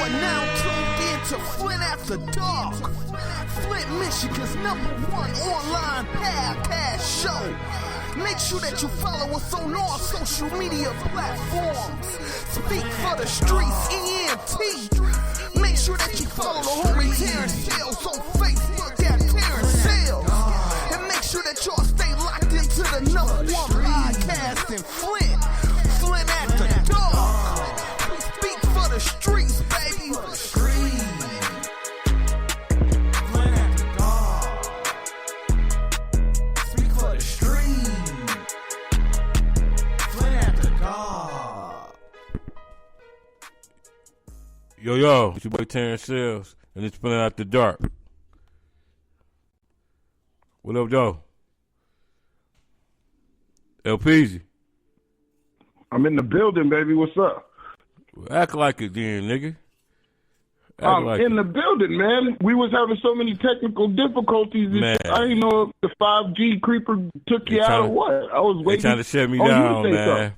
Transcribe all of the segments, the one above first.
are now tuned in to Flint After Dark, Flint, Michigan's #1 online podcast show. Make sure that you follow us on all social media platforms. Speak for the Streets, ENT. Make sure that you follow the homie Terrence Sales on Facebook at Terrence Sales. And make sure that y'all stay locked into the #1 podcast in Flint, Flint After Dark. Speak for the streets, baby. Flint After Dark. Speak for the streets. Flint After Dark. Yo, it's your boy Terrence Sales, and it's Flint After Dark. What up, though? LPZ. I'm in the building, baby. What's up? Act like it then, nigga. I'm in the building, man. We was having so many technical difficulties. Man. I didn't know if the 5G creeper took you out or what. I was waiting. They trying to shut me down, man.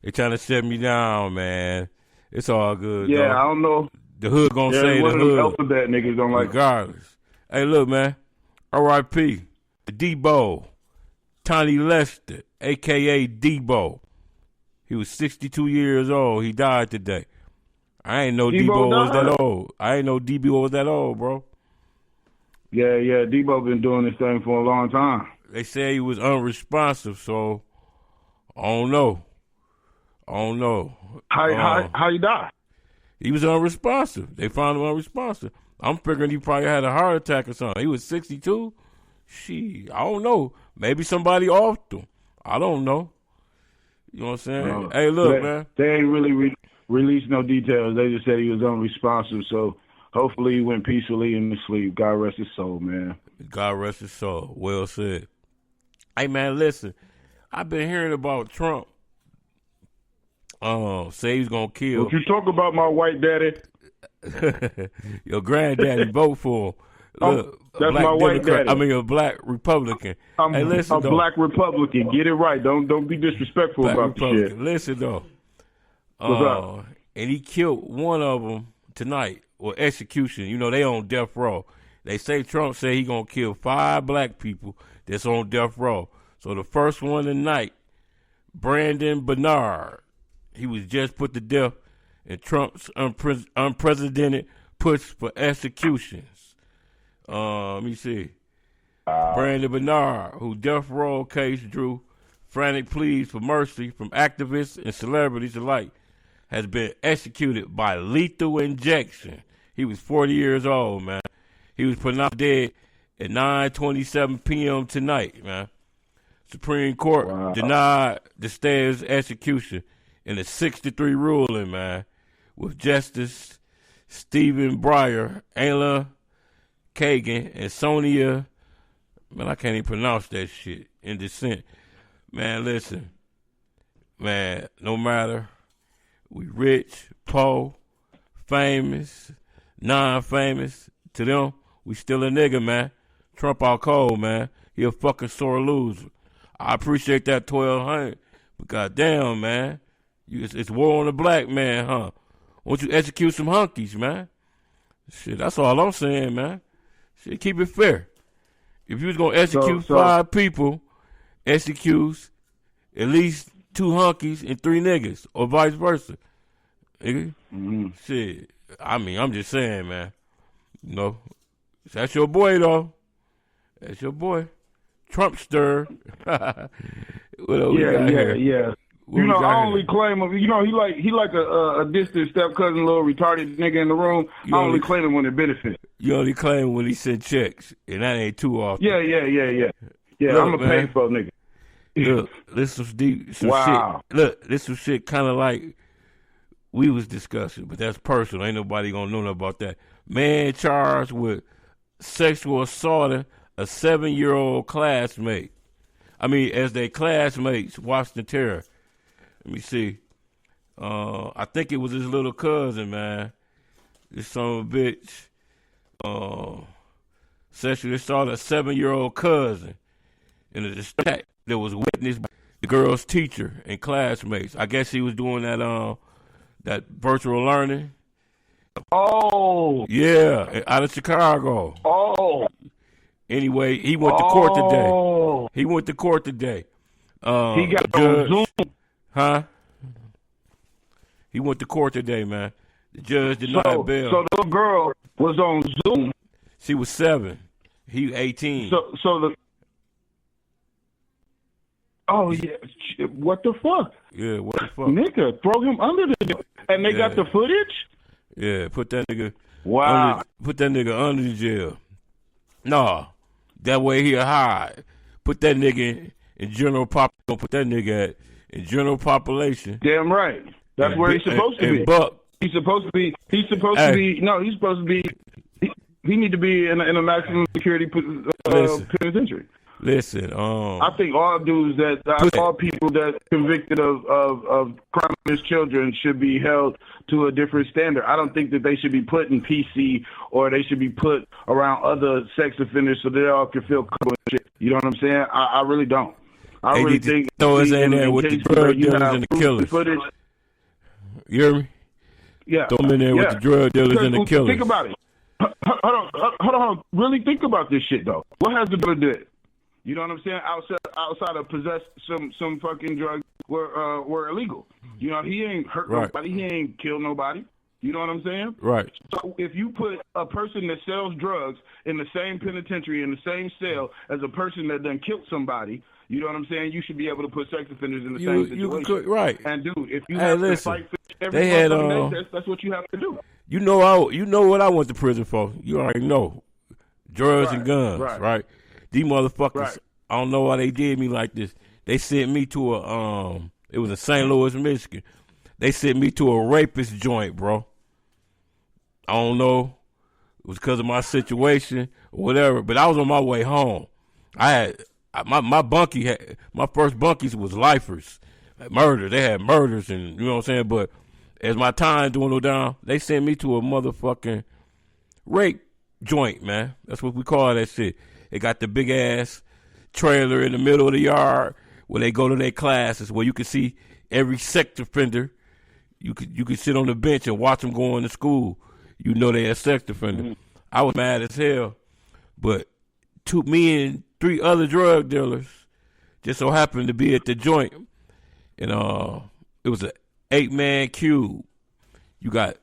They trying to shut me down, man. It's all good, Yeah, though. I don't know. The hood gonna say one the of them hood. alphabet niggas don't like. Regardless. Hey, look, man. R.I.P. Debo. Tony Lester, a.k.a. Debo. He was 62 years old. He died today. I ain't know Debo was that old. I ain't know Debo was that old, bro. Yeah. Debo been doing this thing for a long time. They say he was unresponsive, so I don't know. How you die? He was unresponsive. They found him unresponsive. I'm figuring he probably had a heart attack or something. He was 62. Shit, I don't know. Maybe somebody offed him. I don't know. You know what I'm saying? Hey, look, man. They ain't really released no details. They just said he was unresponsive, so hopefully he went peacefully in the sleep. God rest his soul, man. God rest his soul. Well said. Hey, man, listen. I've been hearing about Trump. Say he's going to kill. If you talk about my white daddy. Your granddaddy vote for him. Look, that's my white daddy. I mean, a black Republican. Hey, listen, a black Republican. Get it right. Don't be disrespectful black about the shit. Listen, though. What's up? And he killed one of them tonight, or execution. You know, they on death row. They say Trump said he going to kill 5 black people that's on death row. So the first one tonight, Brandon Bernard, he was just put to death in Trump's unprecedented push for executions. Let me see. Brandon Bernard, who death row case drew frantic pleas for mercy from activists and celebrities alike, has been executed by lethal injection. He was 40 years old, man. He was pronounced dead at 9:27 p.m. tonight, man. Supreme Court denied the stay of his execution in a 6-3 ruling, man, with Justice Stephen Breyer, Ayla Kagan, and Sonia, man, I can't even pronounce that shit, in dissent. Man, listen, man, no matter we rich, poor, famous, non-famous, to them, we still a nigga, man. Trump out cold, man. He a fucking sore loser. I appreciate that 1,200, but goddamn, man, it's war on the black man, huh? Won't you execute some hunkies, man? Shit, that's all I'm saying, man. Shit, keep it fair. If you was gonna execute 5 people, execute at least 2 hunkies and 3 niggas, or vice versa. Nigga, shit. I mean, I'm just saying, man. You know, that's your boy though. That's your boy, Trumpster. Yeah. You know, I only claim him. You know, he like a distant step cousin, little retarded nigga in the room. I only claim him when it benefits. You only claim him when he send checks, and that ain't too often. Yeah. Look, I'm a pay for nigga. Look, this was deep. Wow. Shit. Look, this was shit kind of like we was discussing, but that's personal. Ain't nobody gonna know nothing about that. Man charged with sexual assaulting a 7-year-old classmate. I mean, as their classmates watched the terror. Let me see. I think it was his little cousin, man. This son of a bitch sexually assaulted a 7-year-old cousin in a attack that was witnessed by the girl's teacher and classmates. I guess he was doing that virtual learning, Oh. Yeah, out of Chicago. Oh. Anyway, he went to court today. He went to court today. He got on Zoom. Huh? He went to court today, man. The judge denied bail. So the girl was on Zoom. She was 7. He 18. So the. Oh yeah, what the fuck? Yeah, what the fuck? Nigga, throw him under the. And they got the footage. Yeah, put that nigga. Wow. Put that nigga under the jail. Nah, that way he'll hide. Put that nigga in general pop. Put that nigga in general population. Damn right. That's where he's supposed to be. Buck. He's supposed to be. He's supposed to be. No, he's supposed to be. He need to be in a maximum security penitentiary. Listen, I think all dudes all people that convicted of crime against children should be held to a different standard. I don't think that they should be put in PC or they should be put around other sex offenders so they all can feel comfortable and shit. You know what I'm saying? I really don't. I really think throw his in there with the drug dealers and the killers. Footage, you hear me? Yeah. Throw him in there with the drug dealers and the killers. Think about it. Hold on. Really think about this shit though. What has the brother did? You know what I'm saying? Outside of possess some fucking drugs were illegal. You know, he ain't hurt nobody. He ain't killed nobody. You know what I'm saying? Right. So if you put a person that sells drugs in the same penitentiary, in the same cell as a person that done killed somebody, you know what I'm saying? You should be able to put sex offenders in the same situation. Right. And dude, if you have to fight every that's what you have to do. You know what I went to prison for. You already know. Drugs and guns, right? These motherfuckers, I don't know why they did me like this. They sent me to it was in St. Louis, Michigan. They sent me to a rapist joint, bro. I don't know. It was because of my situation or whatever, but I was on my way home. I had my first bunkies was lifers, murder. They had murders and you know what I'm saying. But as my time dwindled down, they sent me to a motherfucking rape joint, man. That's what we call that shit. They got the big ass trailer in the middle of the yard where they go to their classes, where you can see every sex offender. You could sit on the bench and watch them going to school. You know they're a sex offender. Mm-hmm. I was mad as hell, but me and 3 other drug dealers just so happened to be at the joint, and it was an 8-man cube. You got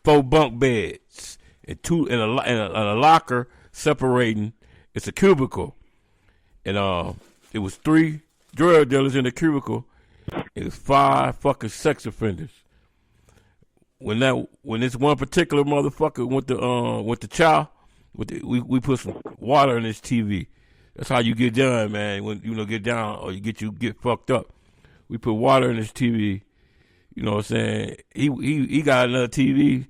4 bunk beds and 2 in a locker separating. It's a cubicle, and it was 3 drug dealers in the cubicle. It was 5 fucking sex offenders. When this one particular motherfucker went to chow, we put some water in his TV. That's how you get done, man. When get down or you get fucked up. We put water in his TV. You know what I'm saying? He got another TV.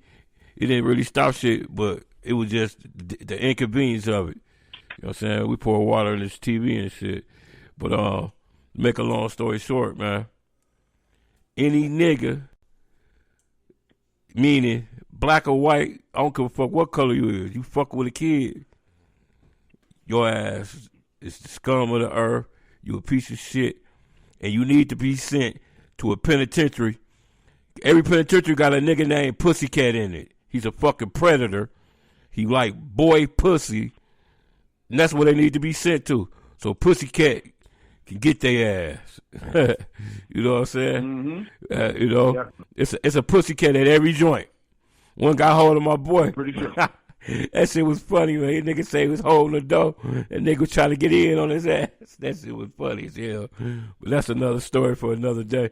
It didn't really stop shit, but it was just the inconvenience of it. You know what I'm saying? We pour water in his TV and shit. But make a long story short, man. Any nigga, meaning black or white, I don't give a fuck what color you is. You fuck with a kid, your ass is the scum of the earth. You a piece of shit, and you need to be sent to a penitentiary. Every penitentiary got a nigga named Pussycat in it. He's a fucking predator. He like boy pussy, and that's where they need to be sent to. So Pussycat can get their ass. You know what I'm saying? Mm-hmm. It's a Pussycat at every joint. One got hold of my boy. Pretty sure. That shit was funny, man. That nigga say he was holding the door. That nigga was trying to get in on his ass. That shit was funny as hell. But that's another story for another day.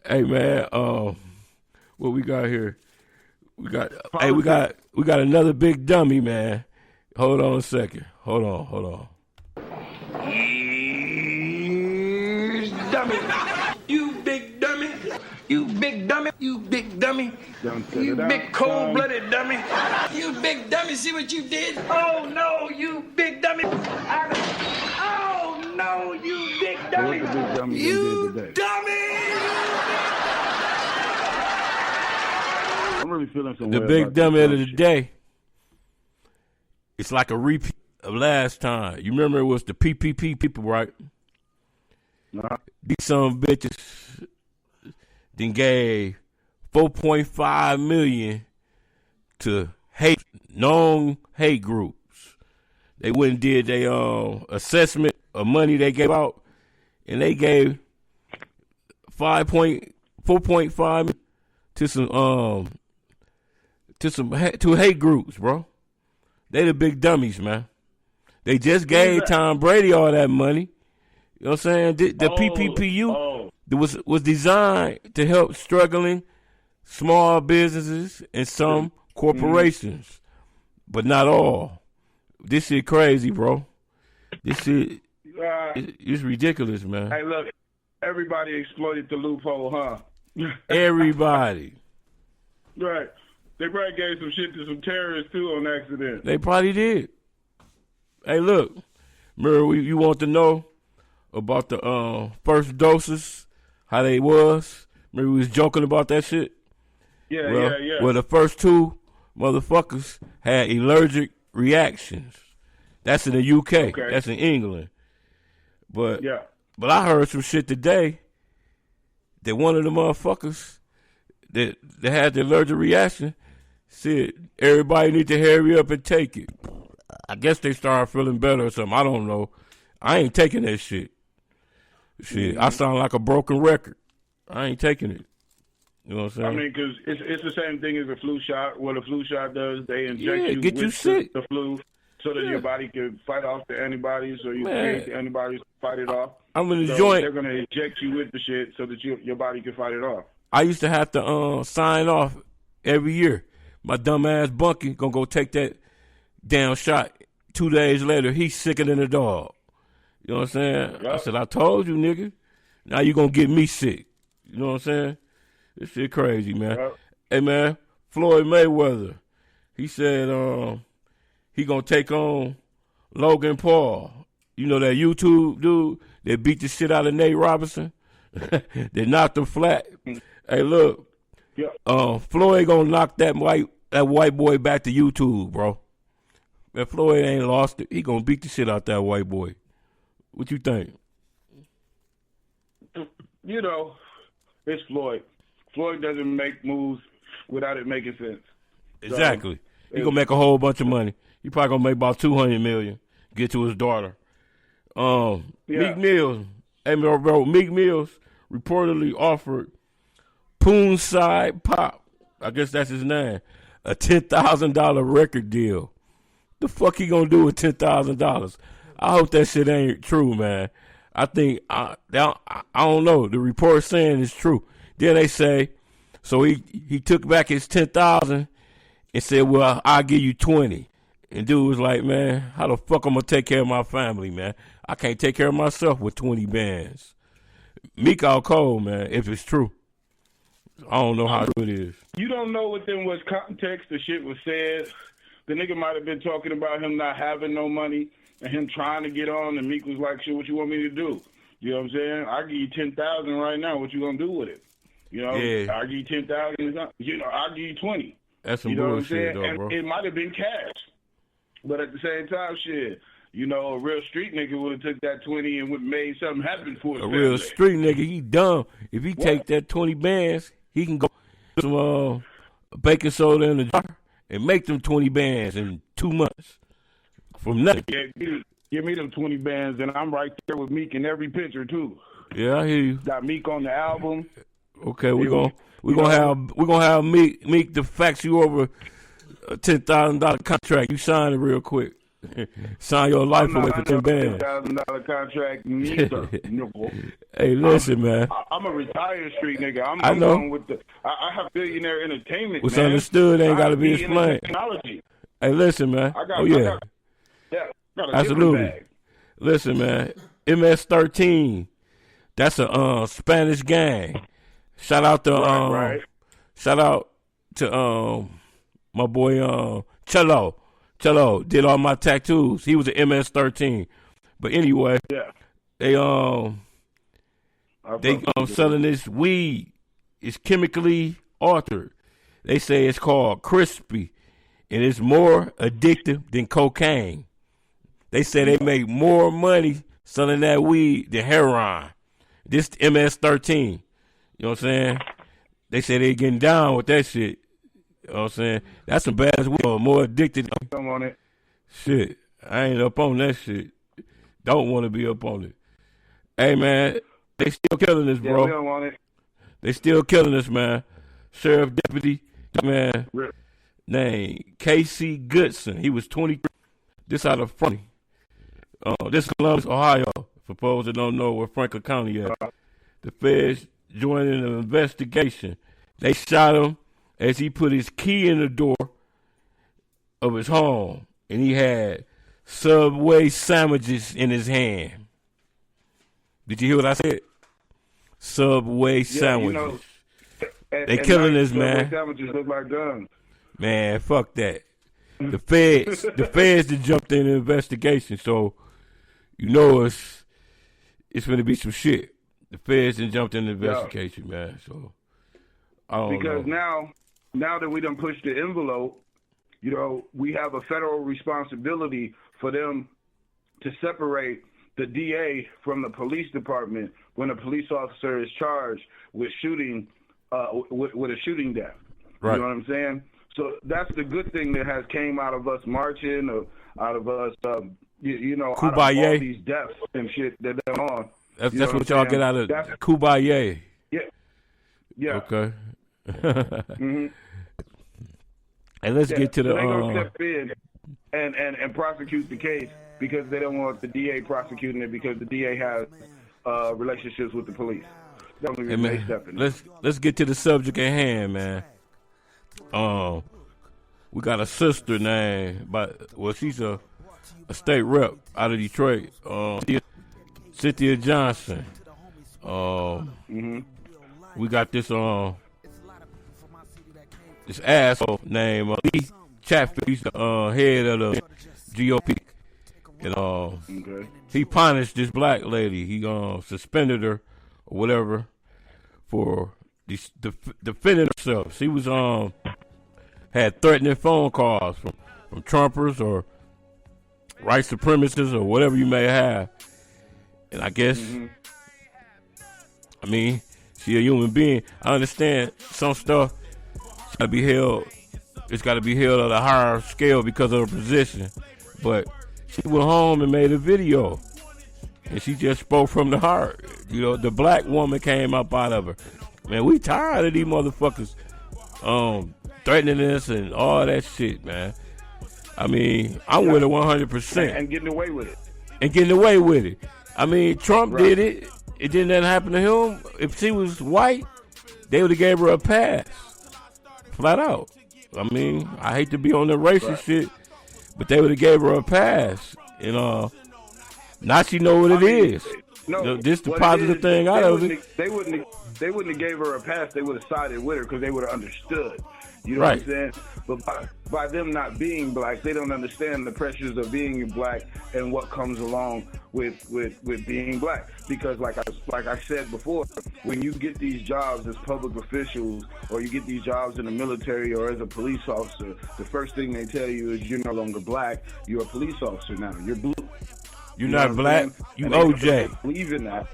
Hey, man, what we got here? We got another big dummy, man. Hold on a second. Hold on. Dummy. You big dummy. You big dummy. You big dummy. You big cold-blooded dummy. You big dummy. See what you did? Oh, no, you big dummy. Oh, no, you big dummy. You dummy. I'm really feeling some the big dummy of the day. It's like a repeat of last time. You remember it was the PPP people, right? These some bitches then gave $4.5 million to known hate groups. They went and did their assessment of money they gave out, and they gave 4.5 to hate groups, bro. They the big dummies, man. They just gave Tom Brady all that money. You know what I'm saying? The PPPU was designed to help struggling small businesses and some corporations, but not all. This shit crazy, bro. This shit it's ridiculous, man. Hey, look, everybody exploited the loophole, huh? Everybody. Right. They probably gave some shit to some terrorists, too, on accident. They probably did. Hey, look. Remember, you want to know about the first doses, how they was? Remember we was joking about that shit? Yeah. Well, the first two motherfuckers had allergic reactions. That's in the UK. Okay. That's in England. But I heard some shit today that one of the motherfuckers that had the allergic reaction said everybody need to hurry up and take it. I guess they started feeling better or something. I don't know. I ain't taking that shit. I sound like a broken record. I ain't taking it. You know what I'm saying? I mean, because it's the same thing as a flu shot. What a flu shot does, they inject you with the flu so that your body can fight off the antibodies, or you create the antibodies to fight it off. I'm in the so joint. They're going to inject you with the shit so that your body can fight it off. I used to have to sign off every year. My dumb ass Bunky gonna go take that damn shot. 2 days later, he's sicker than a dog. You know what I'm saying? Yep. I said, I told you, nigga. Now you gonna get me sick. You know what I'm saying? This shit crazy, man. Yep. Hey, man, Floyd Mayweather, he said he gonna take on Logan Paul. You know that YouTube dude that beat the shit out of Nate Robinson? They knocked him flat. Hey, look. Floyd gonna knock that white boy back to YouTube, bro. If Floyd ain't lost it, he gonna beat the shit out that white boy. What you think? You know, it's Floyd. Floyd doesn't make moves without it making sense. Exactly. So, he gonna make a whole bunch of money. He probably gonna make about $200 million. Get to his daughter. Meek Mills. Hey, bro, Meek Mills reportedly offered Poonside Pop, I guess that's his name, a $10,000 record deal. The fuck he gonna do with $10,000? I hope that shit ain't true, man. I think I don't know. The report saying it's true. Then they say, so he took back his $10,000 and said, well, I'll give you 20. And dude was like, man, how the fuck I'm gonna take care of my family, man? I can't take care of myself with 20 bands. Meek out cold, man, if it's true. I don't know how true it is. You don't know within what context the shit was said. The nigga might have been talking about him not having no money and him trying to get on, and Meek was like, shit, what you want me to do? You know what I'm saying? I'll give you $10,000 right now. What you gonna do with it? You know, I'll give you $10,000. You know, I'll give you 20. That's some bullshit, though, bro. It might have been cash, but at the same time, shit, you know, a real street nigga would have took that 20 and would have made something happen for his family. Real street nigga, he dumb. If he take that 20 bands, he can go some baking soda in a jar and make them 20 bands in 2 months from nothing. Yeah, give me them 20 bands, and I'm right there with Meek in every picture too. Yeah, I hear you. Got Meek on the album. Okay, we're gonna have Meek to fax you over a $10,000 contract. You sign it real quick. Sign your life away for 10 bands. $10,000 contract, neither. Hey, listen, man. I'm a retired street nigga. I know. Going with I have billionaire entertainment. What's man. understood ain't got to be explained. Technology. Hey, listen, man. Got a absolutely. Bag. Listen, man. MS-13. That's a Spanish gang. Shout out to shout out to my boy Cello. Cello did all my tattoos. He was an MS-13. But anyway, they selling this weed. It's chemically altered. They say it's called crispy, and it's more addictive than cocaine. They say they make more money selling that weed than heroin. This MS-13. You know what I'm saying? They say they getting down with that shit. You know what I'm saying? That's some bad as well. More addicted. I'm on it. Shit. I ain't up on that shit. Don't want to be up on it. Hey, man, they still killing us, bro. We don't want it. They still killing us, man. Sheriff Deputy, man, named K.C. Goodson. He was 23. This out of Franklin. This is Columbus, Ohio. For those that don't know where Franklin County is. The feds joined in the investigation. They shot him as he put his key in the door of his home, and he had Subway sandwiches in his hand. Did you hear what I said? Subway sandwiches. They killing us, man. Sandwiches look like guns. Man, fuck that. The feds that jumped in the investigation, so you know it's going to be some shit. The feds that jumped in the investigation, man. So I don't know. Because now that we done pushed the envelope, you know, we have a federal responsibility for them to separate the DA from the police department when a police officer is charged with shooting, with a shooting death. Right. You know what I'm saying? So that's the good thing that has came out of us marching, or out of us, you know, out of all these deaths and shit that they're on. That's what y'all get out of Kumbaya. Yeah. Yeah. Okay. Mm-hmm. And let's get to the. They're gonna step in and prosecute the case because they don't want the DA prosecuting it because the DA has relationships with the police. Hey, man, let's get to the subject at hand, man. We got a sister named, she's a state rep out of Detroit. Cynthia Johnson. We got this this asshole named Lee Chatfield. He's the head of the GOP, and he punished this black lady. He suspended her or whatever for defending herself. She was had threatening phone calls from Trumpers or white supremacists or whatever you may have. And I guess, I mean, she a human being. I understand some stuff gotta be held. It's got to be held at a higher scale because of her position. But she went home and made a video, and she just spoke from the heart. You know, the black woman came up out of her. Man, we tired of these motherfuckers threatening us and all that shit, man. I mean, I'm with her 100%. And getting away with it. I mean, Trump did it. It didn't happen to him. If she was white, they would have gave her a pass. Flat out. I mean, I hate to be on the racist shit, but they would have gave her a pass. And now she know what it is. No, this the positive thing out of it. They wouldn't have gave her a pass. They would have sided with her because they would have understood. You know what I'm saying? But by them not being black, they don't understand the pressures of being black and what comes along with being black. Because like I said before, when you get these jobs as public officials or you get these jobs in the military or as a police officer, the first thing they tell you is you're no longer black. You're a police officer now. You're blue. You're not black. You OJ. Believe in that.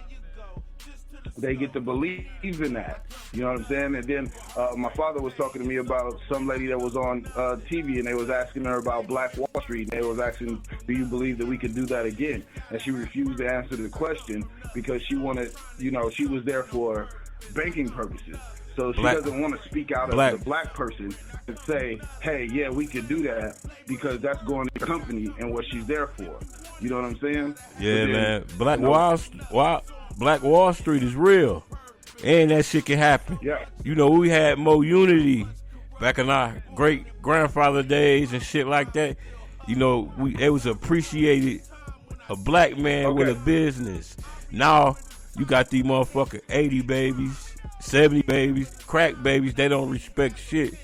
They get to believe in that. You know what I'm saying? And then my father was talking to me about some lady that was on TV, and they was asking her about Black Wall Street. And they was asking, do you believe that we could do that again? And she refused to answer the question because she wanted, you know, she was there for banking purposes. So she doesn't want to speak out as a black person and say, hey, yeah, we could do that because that's going to the company and what she's there for. You know what I'm saying? Yeah, man. Black Wall Street is real, and that shit can happen. Yeah. You know, we had more unity back in our great grandfather days and shit like that. You know, it was appreciated a black man with a business. Now you got these motherfucking 80 babies, 70 babies, crack babies. They don't respect shit.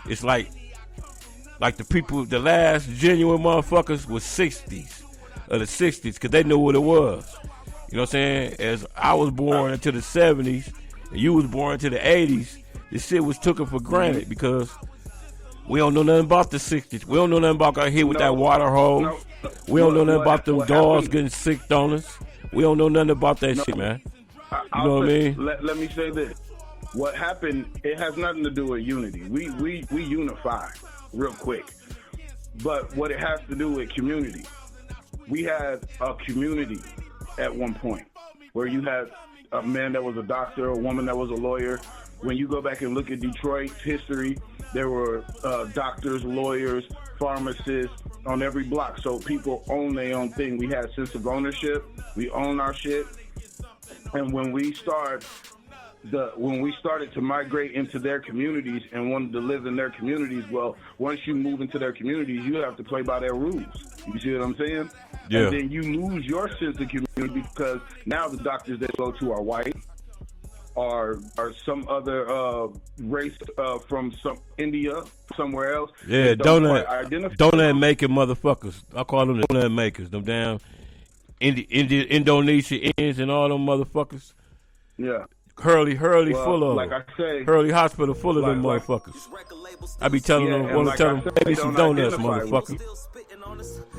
It's like the people, the last genuine motherfuckers was 60s of the 60s because they knew what it was. You know what I'm saying? As I was born into the 70s and you was born into the 80s, this shit was taken for granted because we don't know nothing about the 60s. We don't know nothing about getting hit with that water hose. We don't know nothing about them dogs getting sick on us. We don't know nothing about that shit, man. You know what I mean? Let me say this. what happened, it has nothing to do with unity. We unify real quick. But what it has to do with community. We had a community at one point where you had a man that was a doctor, a woman that was a lawyer. When you go back and look at Detroit's history, there were doctors, lawyers, pharmacists on every block. So people own their own thing. We had a sense of ownership. We own our shit. And when we started to migrate into their communities and wanted to live in their communities, well, once you move into their communities, you have to play by their rules. You see what I'm saying? Yeah. And then you lose your sense of community because now the doctors that go to are white, or some other race from some India, somewhere else. Yeah, donut making motherfuckers. I call them the donut makers. Them damn Indonesians and all them motherfuckers. Yeah. Hurley full of like them. I say, Hurley Hospital full of them motherfuckers. I be telling them, want to tell them, maybe some donuts, motherfucker.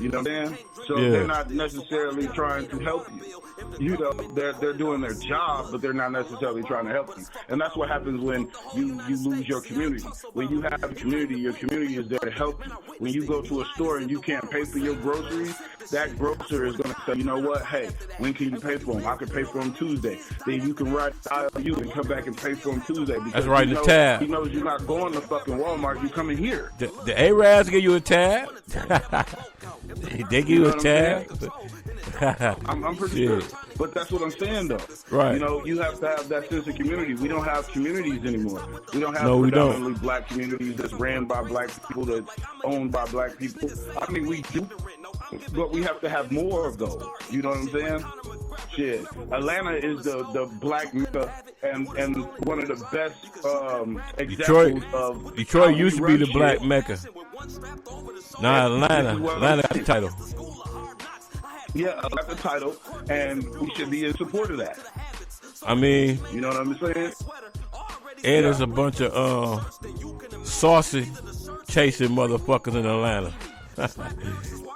You know what I'm saying? So Yeah. they're not necessarily trying to help you. You know, they're doing their job, but they're not necessarily trying to help you. And that's what happens when you lose your community. When you have a community, your community is there to help you. When you go to a store and you can't pay for your groceries, that grocer is going to say, you know what, hey, when can you pay for them? I can pay for them Tuesday. Then you can ride you and come back and pay for them Tuesday. Because That's right, the tab. He knows you're not going to fucking Walmart. You coming here. The Arabs give you a tab. They give you a tab. I'm pretty sure. But that's what I'm saying, though. Right. You know, you have to have that sense of community. We don't have communities anymore. We don't have No, predominantly black communities that's ran by black people, that's owned by black people. I mean, we do, but we have to have more of those. You know what I'm saying? Shit. Atlanta is the black Mecca and one of the best examples of Detroit used to be the shit. black Mecca. Now Atlanta got the title. Yeah, I got the title, and we should be in support of that. I mean, You know what I'm saying? and there's a bunch of saucy chasing motherfuckers in Atlanta.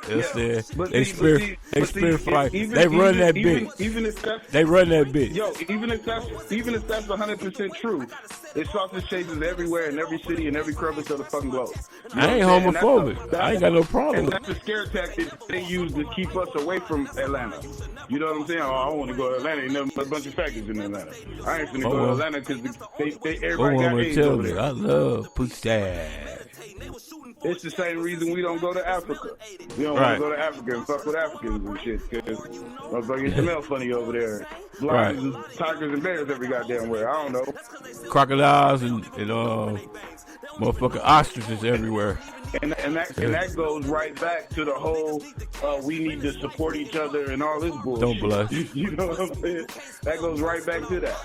They spirit fight. They run that bitch. They run that bitch. Yo, even if that's 100% true, there's sausage chasers everywhere in every city and every crevice of the fucking globe. I ain't homophobic. I ain't got no problem. And that's the scare tactic they use to keep us away from Atlanta. You know what I'm saying? Oh, I want to go to Atlanta. And there's a bunch of factors in Atlanta. I ain't finna go to Atlanta because everybody got AIDS over there. I love pussy. It's the same reason we don't go to Africa. We don't want to go to Africa and fuck with Africans and shit because motherfuckers smell funny over there. Lions and tigers and bears every goddamn where. I don't know. Crocodiles and motherfucking ostriches everywhere. And that goes right back to the whole we need to support each other and all this bullshit. Don't blush. You know what I'm saying? That goes right back to that.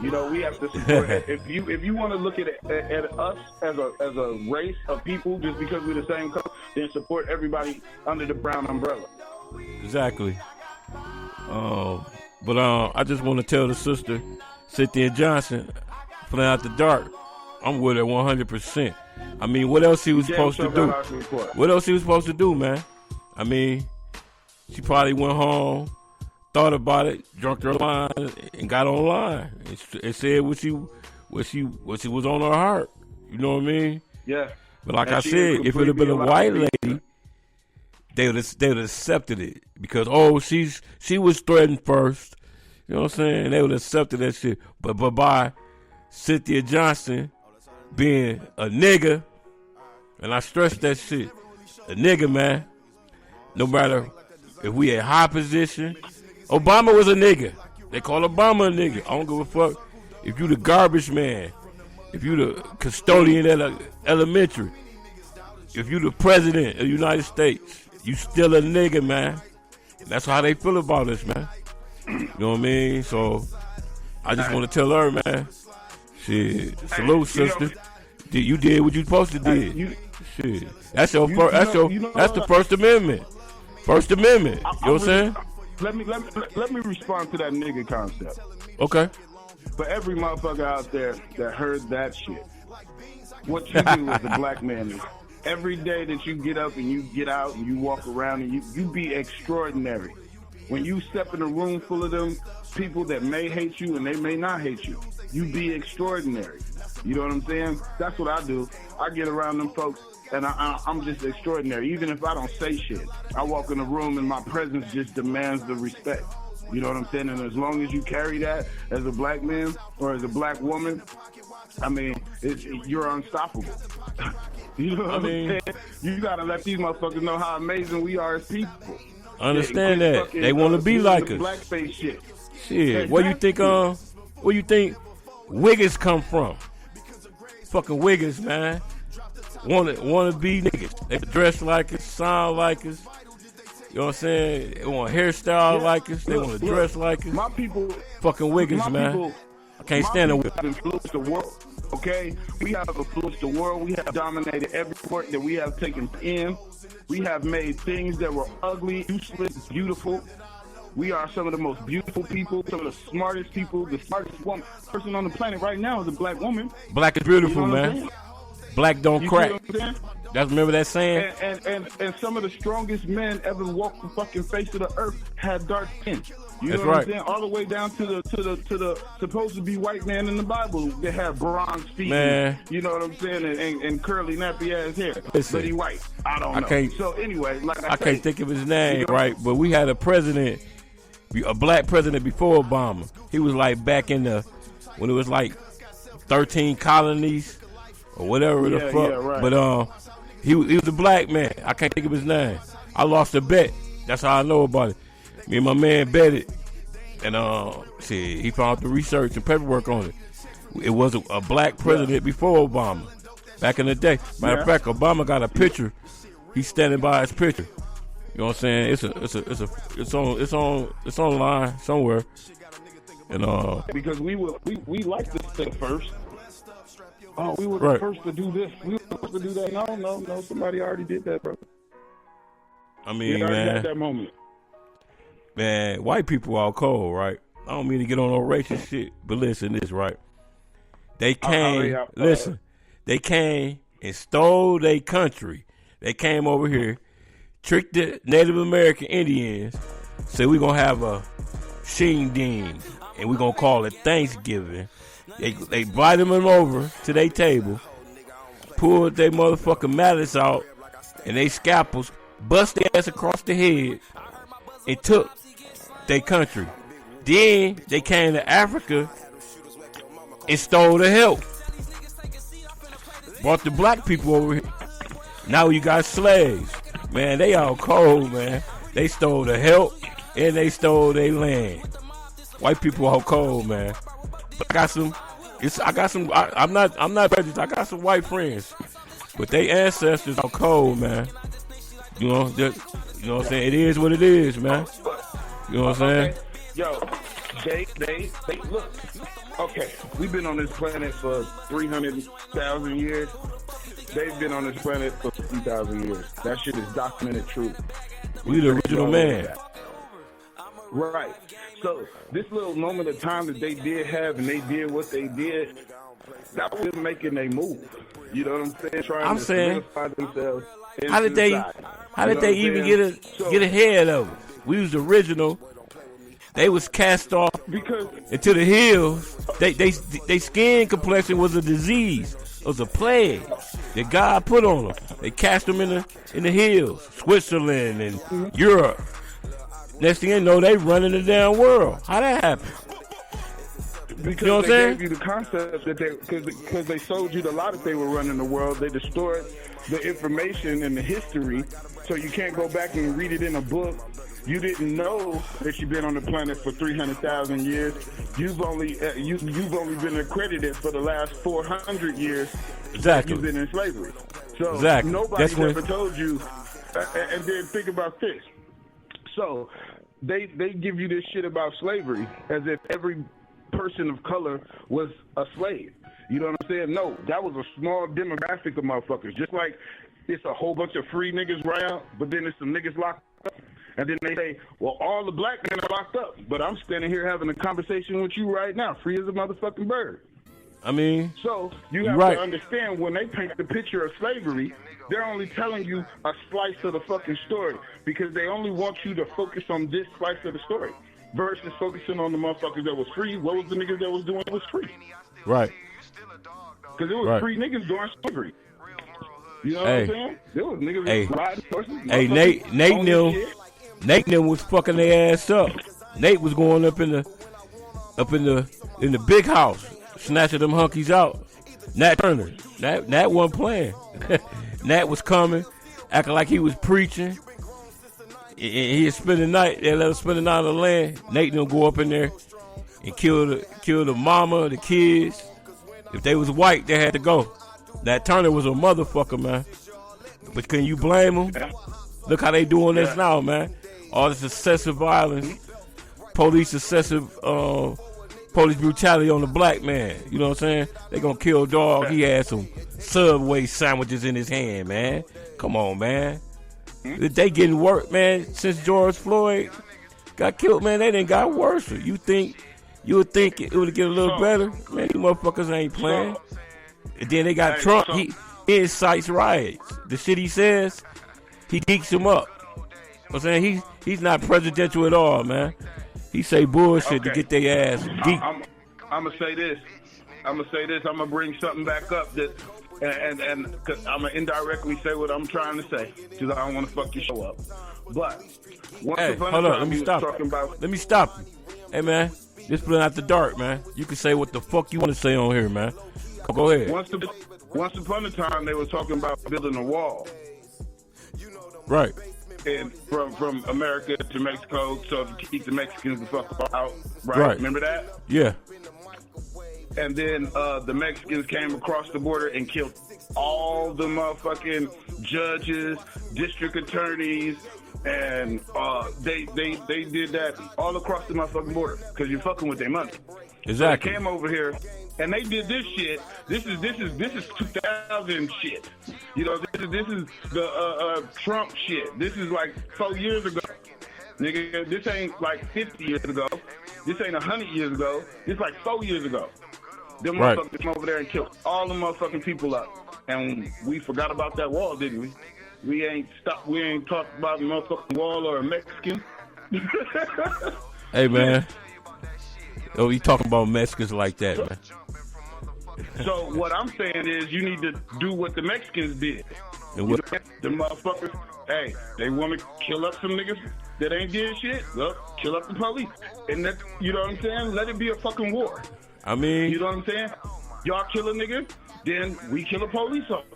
You know, we have to support it. If you want to look at us as a race of people just because we're the same color, then support everybody under the brown umbrella. Exactly. But I just want to tell the sister, Cynthia Johnson, playing out the dark. I'm with her 100%. I mean, what else he was supposed to do? What else he was supposed to do, man? I mean, she probably went home, thought about it, drunk her line, and got online and said what she was on her heart. You know what I mean? Yeah. But like I said, if it would have been a white lady, they would have accepted it because she was threatened first. You know what I'm saying? They would have accepted that shit. But by Cynthia Johnson being a nigga, and I stress that shit, a nigga, man. No matter if we at high position, Obama was a nigga. They call Obama a nigga. I don't give a fuck if you the garbage man, if you the custodian at a elementary, if you the president of the United States, you still a nigga, man. That's how they feel about us, man. You know what I mean? So I just want to tell her, man. Shit, salute, sister. You did what you supposed to do. Shit, that's your that's the First Amendment. First Amendment. You know what I'm saying? Let me respond to that nigga concept. Okay. For every motherfucker out there that heard that shit, what you do as a black man is every day that you get up and you get out and you walk around and you be extraordinary. When you step in a room full of them people that may hate you and they may not hate you. You be extraordinary. You know what I'm saying? That's what I do. I get around them folks, and I'm just extraordinary. Even if I don't say shit, I walk in a room and my presence just demands the respect. You know what I'm saying? And as long as you carry that as a black man or as a black woman, I mean, you're unstoppable. You know what I'm saying? You gotta let these motherfuckers know how amazing we are as people. Understand that fucking, they want to be like us. Blackface shit. Shit. Where you think? Where you think Wiggins come from? Fucking Wiggins, man. Want to be niggas. They dress like us, sound like us. You know what I'm saying? They want hairstyle like us. They want to dress like us. My people, fucking Wiggins, man. People, I can't stand them. Have influenced the world. Okay, we have influenced the world. We have dominated every sport that we have taken in. We have made things that were ugly, useless, beautiful. We are some of the most beautiful people, some of the smartest people. The smartest person on the planet right now is a black woman. Black is beautiful, you know man. Black don't crack. That's remember that saying? And some of the strongest men ever walked the fucking face of the earth had dark skin. You know That's what right. I'm saying? All the way down to the supposed to be white man in the Bible that had bronze feet. Man. You know what I'm saying? And curly nappy ass hair. Listen, but he white. I don't know. So anyway, like I can't think of his name, right? But we had a president, a black president before Obama. He was like back in when it was like 13 colonies or whatever the fuck. Yeah, right. But he was a black man. I can't think of his name. I lost a bet. That's how I know about it. Me and my man betted, and he found the research and paperwork on it. It was a black president before Obama, back in the day. Matter of fact, Obama got a picture. He's standing by his picture. You know what I'm saying? It's online somewhere. And because we like this thing first. Oh, we were the first to do this. We were the first to do that. No. Somebody already did that, bro. I mean, we already man. had that moment. Man, white people are cold, right? I don't mean to get on no racist shit, but listen to this, right? They came, they came and stole their country. They came over here, tricked the Native American Indians, said we're going to have a shindig, and we're going to call it Thanksgiving. They invited them over to their table, pulled their motherfucking mallets out, and they scalpels, bust their ass across the head, and took their country. Then they came to Africa and stole the help. Brought the black people over here. Now you got slaves. Man, they all cold, man. They stole the help and they stole their land. White people all cold, man. But I'm not prejudiced. I got some white friends. But they ancestors are cold, man. You know what I'm saying? It is what it is, man. You know what I'm saying? Yo, they look. Okay, we've been on this planet for 300,000 years. They've been on this planet for 50,000 years. That shit is documented truth. We the original man. Right. So this little moment of time that they did have and they did what they did, that was them making a move. You know what I'm saying? Trying to solidify themselves. How did they even get ahead of it? We was original. They was cast off into the hills. They skin complexion was a disease. It was a plague that God put on them. They cast them in the hills, Switzerland and Europe. Next thing you know, they running the damn world. How that happen? Because you know what I'm saying? Gave you the concept that because they sold you the lie that they were running the world. They destroyed the information and the history, so you can't go back and read it in a book. You didn't know that you've been on the planet for 300,000 years. You've only been accredited for the last 400 years. Exactly. You've been in slavery. So exactly. Nobody's ever told you. And then think about this. So they give you this shit about slavery as if every person of color was a slave. You know what I'm saying? No, that was a small demographic of motherfuckers. Just like it's a whole bunch of free niggas around, but then there's some niggas locked up. And then they say, well, all the black men are locked up. But I'm standing here having a conversation with you right now, free as a motherfucking bird. I mean, so you have to understand when they paint the picture of slavery, they're only telling you a slice of the fucking story because they only want you to focus on this slice of the story. versus focusing on the motherfuckers that was free. What was the niggas that was doing was free? Right. Because it was free niggas doing slavery. You know what I'm saying? There was niggas riding horses. Hey, Nate was fucking their ass up. Nate was going up in the big house, snatching them hunkies out. Nat Turner, Nat wasn't playing. Nat was coming, acting like he was preaching. He had spent the night. They let him spend the night on the land. Nate and them go up in there and kill the mama, the kids. If they was white, they had to go. Nat Turner was a motherfucker, man. But can you blame him? Look how they doing this now, man. All this excessive violence, police brutality on the black man. You know what I'm saying? They gonna kill dog. He had some Subway sandwiches in his hand, man. Come on, man. They getting worse, man. Since George Floyd got killed, man, they didn't got worse. You would think it would get a little better? Man, you motherfuckers ain't playing. And then they got Trump. He incites riots. The shit he says, he geeks him up. You know what I'm saying? He's not presidential at all, man. He say bullshit to get their ass geeked. I'm gonna say this. I'm gonna bring something back up that, and cause I'm gonna indirectly say what I'm trying to say, because I don't want to fuck your show up. But hold on, let me stop. Let me stop you. Hey, man, just put it out the dark, man. You can say what the fuck you want to say on here, man. Go ahead. Once upon a time, they were talking about building a wall. Right. And from America to Mexico, so to keep the Mexicans the fuck out. Right? Remember that? Yeah. And then the Mexicans came across the border and killed all the motherfucking judges, district attorneys, and they did that all across the motherfucking border because you're fucking with their money. Exactly. So they came over here and they did this shit. This is 2000 shit. You know, this is the Trump shit. This is like 4 years ago, nigga. This ain't like 50 years ago. This ain't 100 years ago. This like 4 years ago. Them motherfuckers came over there and killed all the motherfucking people up, and we forgot about that wall, didn't we? We ain't talked about the motherfucking wall or a Mexican. Hey, man. Oh, you talking about Mexicans like that, man. So what I'm saying is you need to do what the Mexicans did. And what? The motherfuckers, hey, they want to kill up some niggas that ain't did shit. Well, kill up the police. And that, you know what I'm saying? Let it be a fucking war. I mean, you know what I'm saying? Y'all kill a nigga, then we kill a police officer.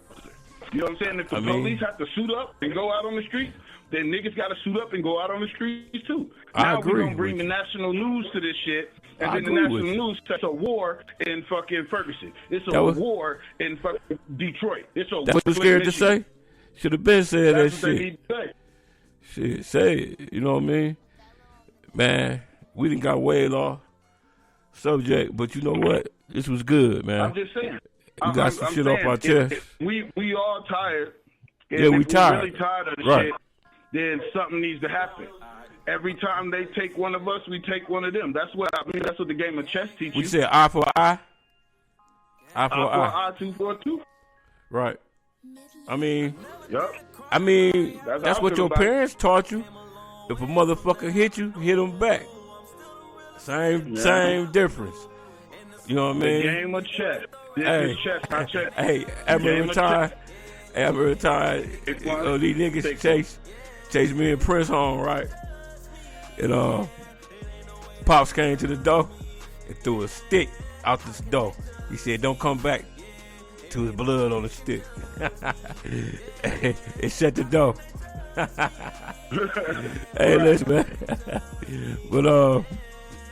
You know what I'm saying? If the police have to suit up and go out on the street, then niggas got to suit up and go out on the streets too. Now we're going to bring the national news to this shit. And then the national news starts a war in fucking Ferguson. It's a war in fucking Detroit. It's a that's what you're scared to say? Should have been said that shit. They need to say. Shit, say it. You know what I mean? Man, we done got way off subject, but you know what? This was good, man. I'm just saying. You got some shit off our chest. We all tired. Yeah, we tired. If we're really tired of the shit, then something needs to happen. Every time they take one of us, we take one of them. That's what that's what the game of chess teaches you. We said eye for eye. Eye for eye, 2 for 2. Right. I mean, yep. I mean, that's what your parents taught you. If a motherfucker hit you, hit him back. Same difference. You know what I mean? The game of chess. This is chess, not chess. Hey, every time, these niggas chase me and Prince home, right? And Pops came to the door and threw a stick out this door. He said, "Don't come back till his blood on the stick." and shut the door. Hey, listen, man. But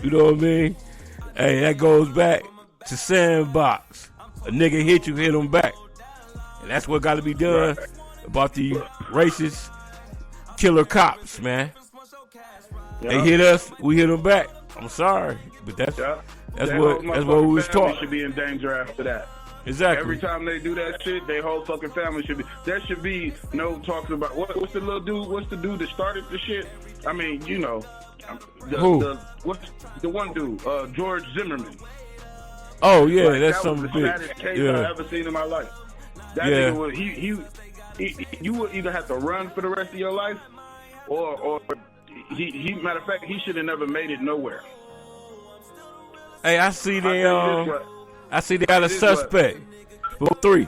you know what I mean? Hey, that goes back to sandbox. A nigga hit you, hit him back. And that's what got to be done about the racist killer cops, man. They hit us, we hit them back. I'm sorry, but that's what we was taught. Should be in danger after that. Exactly. Every time they do that shit, their whole fucking family should be. There should be no talking about what's the little dude? What's the dude that started the shit? I mean, you know, what's the one dude? George Zimmerman. Oh yeah, like, that's that was something the saddest case I've ever seen in my life. That nigga was you would either have to run for the rest of your life, or he matter of fact, he should have never made it nowhere. Hey, I see they got a suspect for 3.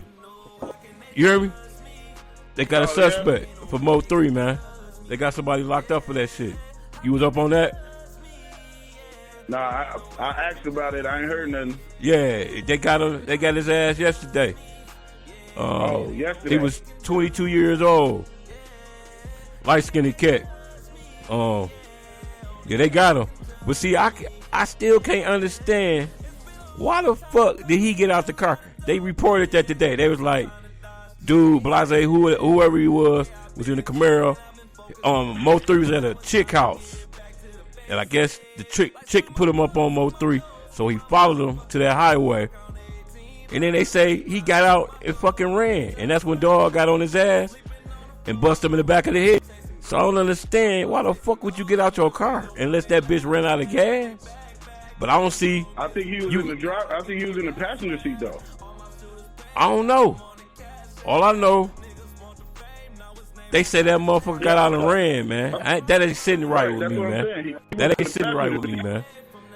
You hear me? They got a suspect for Mo 3, man. They got somebody locked up for that shit. You was up on that? Nah, I asked about it. I ain't heard nothing. Yeah, they got him. They got his ass yesterday. Yesterday. He was 22 years old, light skinned cat. Yeah, they got him. But see, I still can't understand why the fuck did he get out the car. They reported that today. They was like, dude, Blase, whoever he was in the Camaro. Mo 3 was at a chick house, and I guess the chick put him up on Mo 3, so he followed him to that highway. And then they say he got out and fucking ran, and that's when dog got on his ass and bust him in the back of the head. So I don't understand why the fuck would you get out your car unless that bitch ran out of gas. But I don't see. I think he was in the drive. I think he was in the passenger seat though. I don't know. All I know, they say that motherfucker got out and ran, man. That ain't sitting right with me, man. That ain't sitting right with me, man.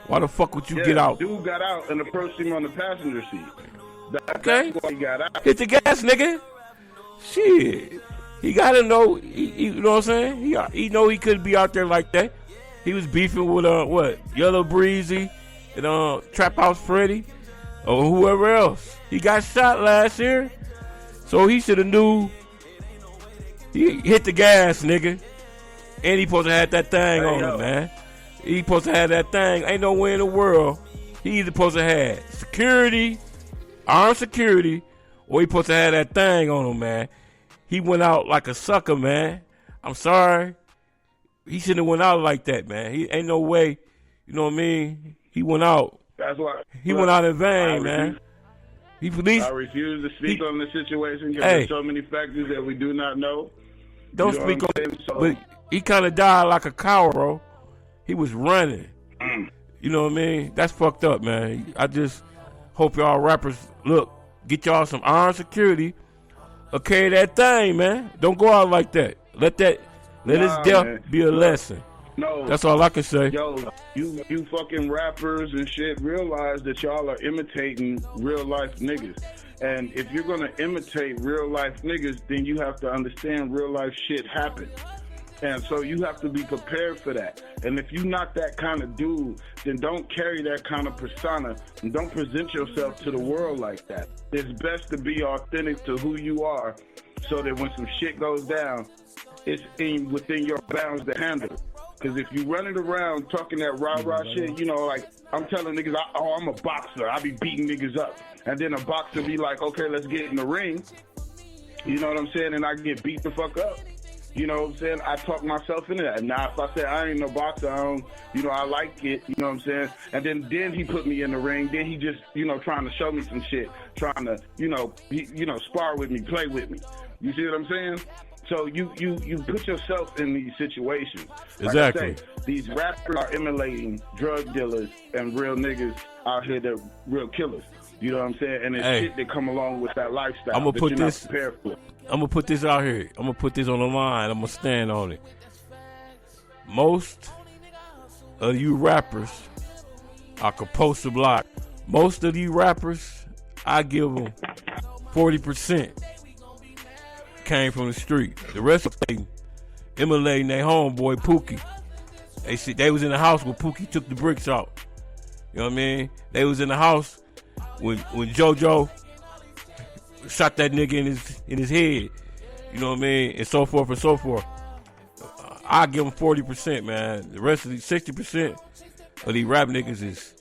Why the fuck would you get out? Dude got out and approached him on the passenger seat. Okay. That's why he got out. Hit the gas, nigga. Shit. He gotta know. You know what I'm saying? He know he couldn't be out there like that. He was beefing with Yellow Breezy and Trap House Freddy or whoever else. He got shot last year, so he should have knew. He hit the gas, nigga, and he supposed to have that thing on him, man. He supposed to have that thing. Ain't no way in the world he either supposed to have security, armed security, or he supposed to have that thing on him, man. He went out like a sucker, man. I'm sorry. He shouldn't have went out like that, man. He ain't no way. You know what I mean? He went out. That's why he went out in vain, man. I refuse to speak on the situation because there's so many factors that we do not know. Don't speak on it. But he kind of died like a coward, bro. He was running. You know what I mean? That's fucked up, man. I just hope y'all rappers, get y'all some armed security or carry that thing, man. Don't go out like that. Let his death be a lesson. No. That's all I can say. Yo, you fucking rappers and shit realize that y'all are imitating real life niggas. And if you're going to imitate real life niggas, then you have to understand real life shit happens. And so you have to be prepared for that. And if you're not that kind of dude, then don't carry that kind of persona and don't present yourself to the world like that. It's best to be authentic to who you are so that when some shit goes down, it's within your bounds to handle it. Because if you running around talking that rah-rah shit, you know, like I'm telling niggas, I'm a boxer. I be beating niggas up. And then a boxer be like, okay, let's get in the ring. You know what I'm saying? And I get beat the fuck up. You know what I'm saying? I talk myself into that. Now, if I say I ain't no boxer, I like it. You know what I'm saying? And then he put me in the ring. Then he just, trying to show me some shit. Trying to, spar with me, play with me. You see what I'm saying? So you put yourself in these situations. Exactly. Like I say, these rappers are emulating drug dealers and real niggas out here that real killers. You know what I'm saying? And it's shit that come along with that lifestyle. I'm gonna put this. Not prepared for. I'm gonna put this out here. I'm gonna put this on the line. I'm gonna stand on it. Most of you rappers are supposed to block. Most of you rappers, I give them 40% came from the street. The rest of them emulating their homeboy Pookie. They was in the house when Pookie took the bricks out. You know what I mean? They was in the house when JoJo shot that nigga in his head. You know what I mean? And so forth and so forth. I give them 40%, man. The rest of the 60% of these rap niggas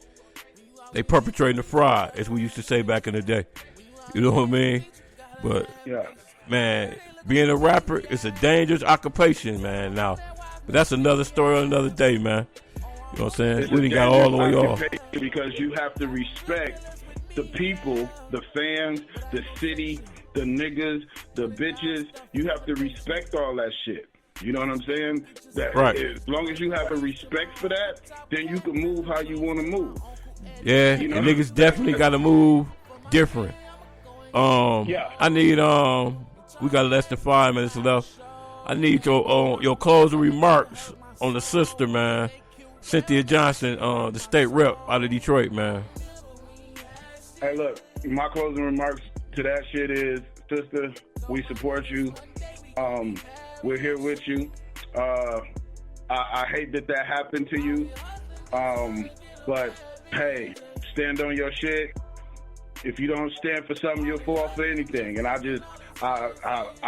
they perpetrating the fraud, as we used to say back in the day. You know what I mean? But yeah. Man, being a rapper is a dangerous occupation, man. Now, but that's another story on another day, man. You know what I'm saying? We done got all the way off. Because you have to respect the people, the fans, the city, the niggas, the bitches. You have to respect all that shit. You know what I'm saying? Right. As long as you have a respect for that, then you can move how you want to move. Yeah, and niggas definitely got to move different. I need we got less than 5 minutes left. I need your closing remarks on the sister, man. Cynthia Johnson, the state rep out of Detroit, man. Hey, look, my closing remarks to that shit is, sister, we support you. We're here with you. I hate that happened to you. But, hey, stand on your shit. If you don't stand for something, you'll fall for anything. And I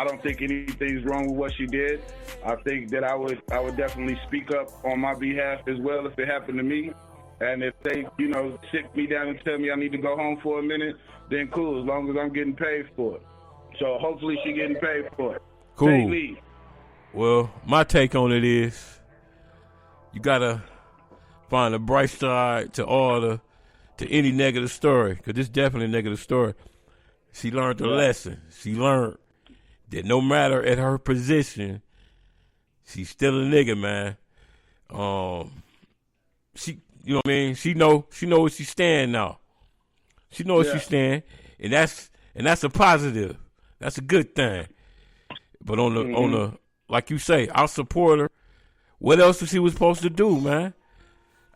don't think anything's wrong with what she did. I think that I would definitely speak up on my behalf as well if it happened to me. And if they, sit me down and tell me I need to go home for a minute, then cool, as long as I'm getting paid for it. So hopefully she's getting paid for it. Cool. Leave. Well, my take on it is you got to find a bright side to any negative story, because this is definitely a negative story. She learned a lesson. She learned that no matter at her position, she's still a nigga, man. She, you know what I mean? She know where she stand now. She know where she stand, and that's a positive. That's a good thing. But on the like you say, I'll support her. What else was she was supposed to do, man?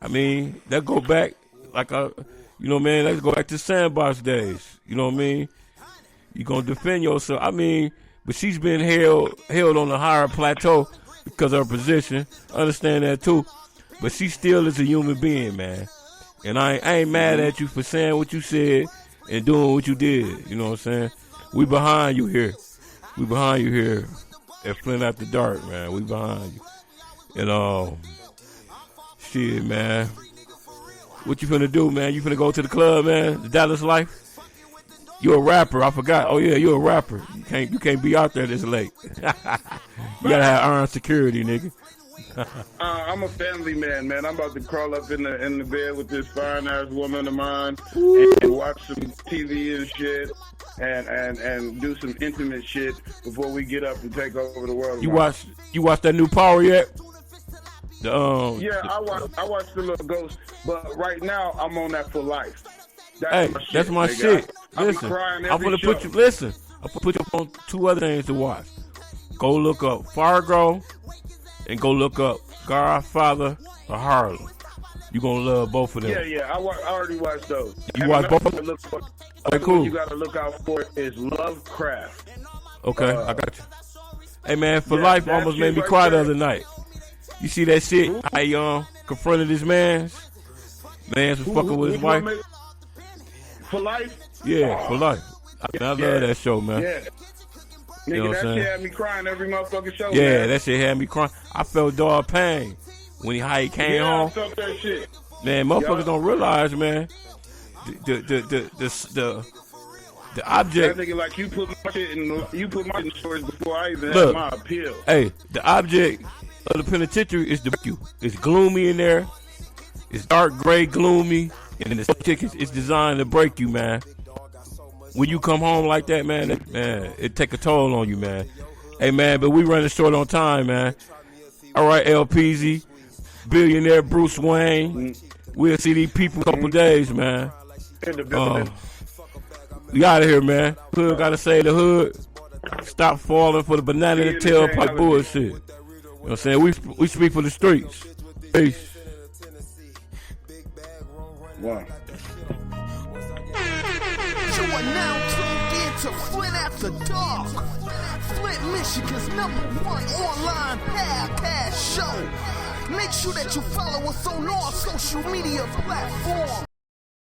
I mean, that go back man, let's go back to sandbox days. You know what I mean? You gonna defend yourself. I mean, but she's been held on a higher plateau because of her position. I understand that too. But she still is a human being, man. And I ain't mad at you for saying what you said and doing what you did. You know what I'm saying? We behind you here. We behind you here at Flint After Dark, man. We behind you. And shit, man. What you finna do, man? You finna go to the club, man? The Dallas Life? You a rapper? I forgot. Oh yeah, you a rapper. You can't be out there this late. You gotta have armed security, nigga. I'm a family man. I'm about to crawl up in the bed with this fine ass woman of mine and watch some TV and shit, and do some intimate shit before we get up and take over the world. You watch that new Power yet? Yeah, I watched the little Ghost, but right now I'm on that for life. That's my shit. Listen, I'm gonna put you. Listen, I'm gonna put you on two other things to watch. Go look up Fargo, and go look up Godfather of Harlem. You gonna love both of them. Yeah. I already watched those. You watch both of them? Okay, cool. You gotta look out for is Lovecraft. Okay, I got you. Hey man, For Life almost made me cry the other night. You see that shit? I confronted his mans was fucking with his wife. For Life? Yeah, For Life. I love that show, man. Yeah. You know Nigga, that shit had me crying every motherfucking show, yeah, man. that shit had me crying. I felt dog pain when he came home. I felt that shit. Man, motherfuckers don't realize, man. The object. That nigga, like you put my stories before I even had my appeal. Hey, the object of the penitentiary is it's gloomy in there. It's dark gray, gloomy, and the tickets is designed to break you, man. When you come home like that, man, it take a toll on you, man. Hey, man, but we running short on time, man. All right, LPZ, billionaire Bruce Wayne. We'll see these people in a couple days, man. We out of here, man. Hood gotta say the hood. Stop falling for the banana in the tailpipe bullshit. You know what I'm saying? We speak for the streets. Peace. Wow. You are now tuned in to Flint After Dark, Flint, Michigan's #1 online podcast show. Make sure that you follow us on all social media platforms.